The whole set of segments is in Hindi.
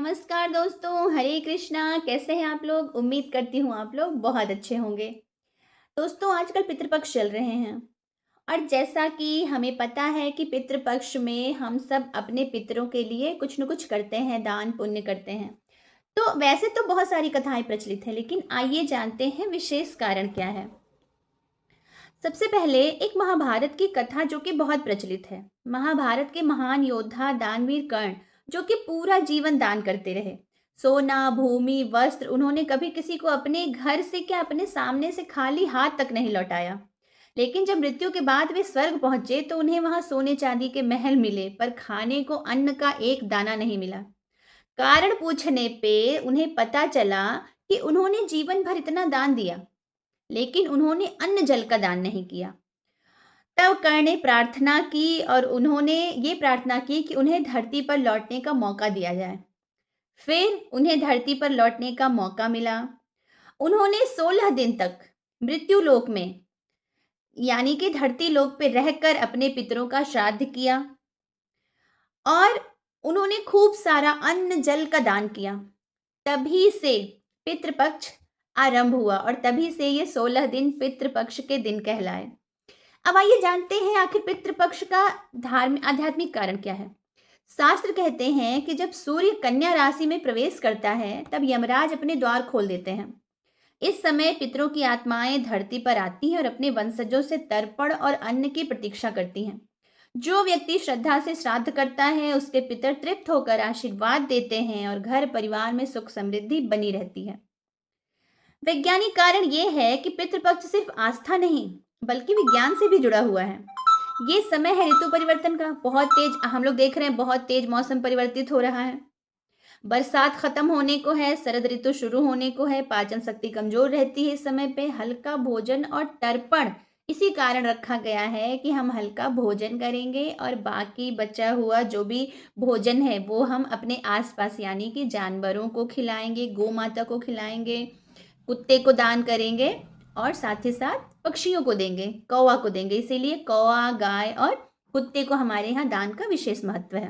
नमस्कार दोस्तों, हरे कृष्णा। कैसे हैं आप लोग? उम्मीद करती हूँ आप लोग बहुत अच्छे होंगे। दोस्तों, आजकल पितृपक्ष चल रहे हैं और जैसा कि हमें पता है कि पितृपक्ष में हम सब अपने पितरों के लिए कुछ न कुछ करते हैं, दान पुण्य करते हैं। तो वैसे तो बहुत सारी कथाएं प्रचलित हैं, लेकिन आइए जानते हैं विशेष कारण क्या है। सबसे पहले एक महाभारत की कथा जो कि बहुत प्रचलित है। महाभारत के महान योद्धा दानवीर कर्ण जो कि पूरा जीवन दान करते रहे। सोना, भूमि, वस्त्र, उन्होंने कभी किसी को अपने घर से क्या अपने सामने से खाली हाथ तक नहीं लौटाया। लेकिन जब मृत्यु के बाद वे स्वर्ग पहुंचे तो उन्हें वहां सोने चांदी के महल मिले, पर खाने को अन्न का एक दाना नहीं मिला। कारण पूछने पे उन्हें पता चला कि उन्होंने जीवन भर इतना दान दिया, लेकिन उन्होंने अन्न जल का दान नहीं किया। तब कर्ण ने प्रार्थना की और उन्होंने ये प्रार्थना की कि उन्हें धरती पर लौटने का मौका दिया जाए। फिर उन्हें धरती पर लौटने का मौका मिला। उन्होंने 16 दिन तक मृत्यु लोक में, यानी कि धरती लोक पे रहकर अपने पितरों का श्राद्ध किया और उन्होंने खूब सारा अन्न जल का दान किया। तभी से पितृपक्ष आरंभ हुआ और तभी से ये 16 दिन पितृपक्ष के दिन कहलाए। अब आइए जानते हैं आखिर पितृपक्ष का धार्मिक आध्यात्मिक कारण क्या है। शास्त्र कहते हैं कि जब सूर्य कन्या राशि में प्रवेश करता है तब यमराज अपने द्वार खोल देते हैं। इस समय पितरों की आत्माएं धरती पर आती हैं और अपने वंशजों से तर्पण और अन्न की प्रतीक्षा करती हैं। जो व्यक्ति श्रद्धा से श्राद्ध करता है उसके पितर तृप्त होकर आशीर्वाद देते हैं और घर परिवार में सुख समृद्धि बनी रहती है। वैज्ञानिक कारण ये है कि पितृपक्ष सिर्फ आस्था नहीं बल्कि विज्ञान से भी जुड़ा हुआ है। ये समय है ऋतु परिवर्तन का। बहुत तेज हम लोग देख रहे हैं, बहुत तेज मौसम परिवर्तित हो रहा है। बरसात खत्म होने को है, शरद ऋतु शुरू होने को है। पाचन शक्ति कमजोर रहती है इस समय पे। हल्का भोजन और तर्पण इसी कारण रखा गया है कि हम हल्का भोजन करेंगे और बाकी बचा हुआ जो भी भोजन है वो हम अपने आसपास यानी कि जानवरों को खिलाएंगे, गौ माता को खिलाएंगे, कुत्ते को दान करेंगे और साथ ही साथ पक्षियों को देंगे, कौवा को देंगे। इसीलिए कौवा, गाय और कुत्ते को हमारे यहाँ दान का विशेष महत्व है।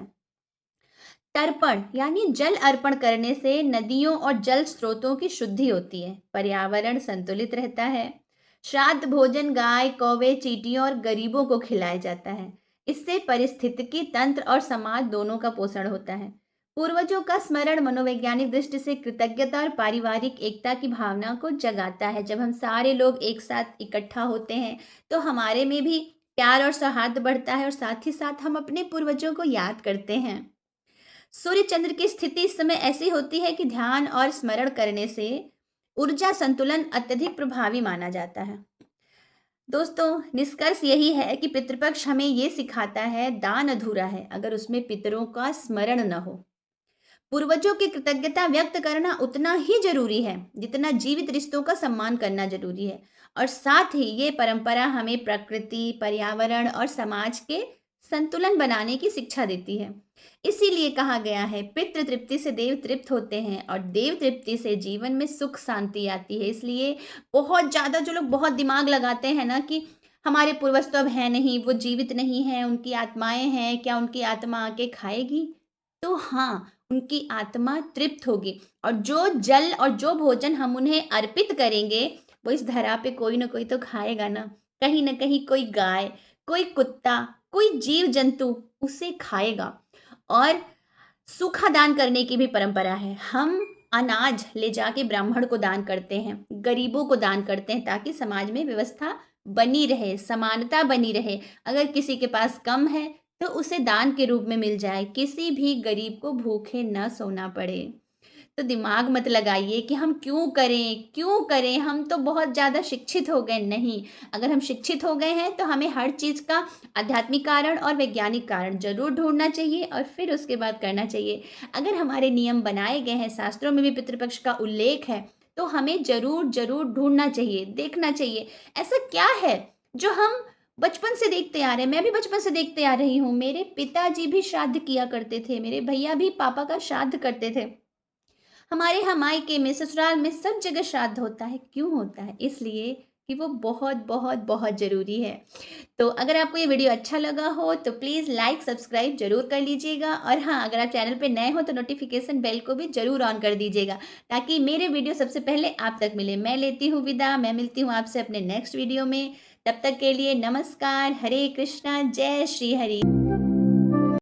तर्पण यानी जल अर्पण करने से नदियों और जल स्रोतों की शुद्धि होती है, पर्यावरण संतुलित रहता है। श्राद्ध भोजन गाय, कौवे, चींटियों और गरीबों को खिलाया जाता है। इससे परिस्थितिकी तंत्र और समाज दोनों का पोषण होता है। पूर्वजों का स्मरण मनोवैज्ञानिक दृष्टि से कृतज्ञता और पारिवारिक एकता की भावना को जगाता है। जब हम सारे लोग एक साथ इकट्ठा होते हैं तो हमारे में भी प्यार और सौहार्द बढ़ता है और साथ ही साथ हम अपने पूर्वजों को याद करते हैं। सूर्य चंद्र की स्थिति इस समय ऐसी होती है कि ध्यान और स्मरण करने से ऊर्जा संतुलन अत्यधिक प्रभावी माना जाता है। दोस्तों, निष्कर्ष यही है कि पितृपक्ष हमें ये सिखाता है दान अधूरा है अगर उसमें पितरों का स्मरण न हो। पूर्वजों की कृतज्ञता व्यक्त करना उतना ही जरूरी है जितना जीवित रिश्तों का सम्मान करना जरूरी है। और साथ ही ये परंपरा हमें प्रकृति, पर्यावरण और समाज के संतुलन बनाने की शिक्षा देती है। इसीलिए कहा गया है पितृ तृप्ति से देव तृप्त होते हैं और देव तृप्ति से जीवन में सुख शांति आती है। इसलिए बहुत ज्यादा जो लोग बहुत दिमाग लगाते हैं ना कि हमारे पूर्वज तो अब है नहीं, वो जीवित नहीं है, उनकी आत्माएं हैं, क्या उनकी आत्मा आके खाएगी? तो हाँ, उनकी आत्मा तृप्त होगी और जो जल और जो भोजन हम उन्हें अर्पित करेंगे वो इस धरा पे कोई ना कोई तो खाएगा ना कहीं कोई गाय, कोई कुत्ता, कोई जीव जंतु उसे खाएगा। और सूखा दान करने की भी परंपरा है। हम अनाज ले जाके ब्राह्मण को दान करते हैं, गरीबों को दान करते हैं ताकि समाज में व्यवस्था बनी रहे, समानता बनी रहे। अगर किसी के पास कम है तो उसे दान के रूप में मिल जाए, किसी भी गरीब को भूखे न सोना पड़े। तो दिमाग मत लगाइए कि हम क्यों करें, हम तो बहुत ज़्यादा शिक्षित हो गए। नहीं, अगर हम शिक्षित हो गए हैं तो हमें हर चीज़ का आध्यात्मिक कारण और वैज्ञानिक कारण जरूर ढूंढना चाहिए और फिर उसके बाद करना चाहिए। अगर हमारे नियम बनाए गए हैं, शास्त्रों में भी पितृपक्ष का उल्लेख है, तो हमें जरूर जरूर ढूंढना चाहिए, देखना चाहिए ऐसा क्या है जो हम बचपन से देखते आ रहे हैं। मैं भी बचपन से देखते आ रही हूँ, मेरे पिताजी भी श्राद्ध किया करते थे, मेरे भैया भी पापा का श्राद्ध करते थे। हमारे यहाँ मायके में, ससुराल में सब जगह श्राद्ध होता है। क्यों होता है? इसलिए कि वो बहुत बहुत बहुत ज़रूरी है। तो अगर आपको ये वीडियो अच्छा लगा हो तो प्लीज़ लाइक सब्सक्राइब ज़रूर कर लीजिएगा, और हाँ, अगर आप चैनल पे नए हो तो नोटिफिकेशन बेल को भी ज़रूर ऑन कर दीजिएगा, ताकि मेरे वीडियो सबसे पहले आप तक मिले। मैं लेती हूँ विदा, मैं मिलती हूँ आपसे अपने नेक्स्ट वीडियो में। तब तक के लिए नमस्कार, हरे कृष्णा, जय श्री हरि।